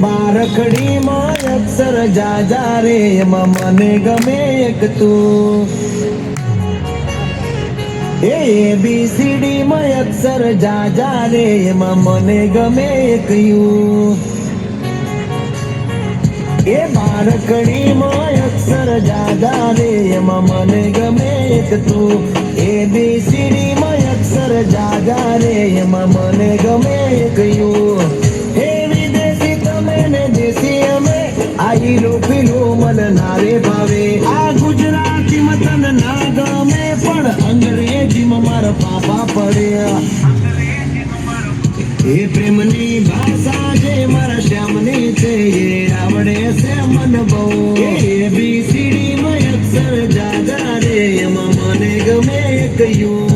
બારખડીમાં અક્ષર જાજા રે એમાં મને ગમે એક તું ABCD માં અક્ષર જાજા રે એમાં મને ગમે એક યુ બારખડીમાં અક્ષર જાજા રે એમાં મને ગમે એક તું ABCD માં અક્ષર જાજા રે એમાં મને ગમે એક યુ મને નારે ભાવે આ ગુજરાતી મતન ના ગમે પણ અંગ્રેજીમાં મારા પાપા પડ્યા એ પ્રેમની ભાષા જે મારા શ્યામની છે એ આવડે છે મન બહુ ABCD માં અક્ષર જાજા રે એમાં મને ગમે કયું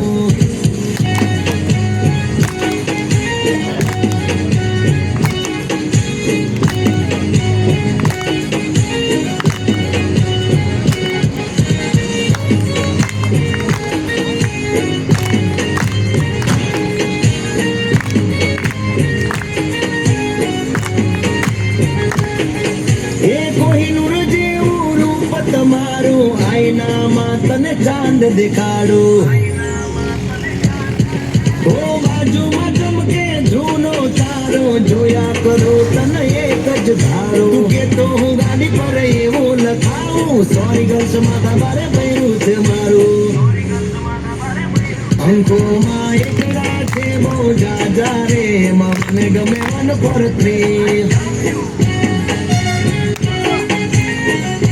તમારું આઈનામાં તને ચાંદ દેખાડું ઓ બાજુમાં ચમકે જૂનો તારો જોયા કરો તને એક જ ધારો તું કે તો હું ગાડી પર એવું લખાવું સોરી ગર્લ્સ માથા બારે પહેર્યું છે મારું અંકોમાં એકલા છે બહુ જાજા રે એમાં મને ગમે 1 4 3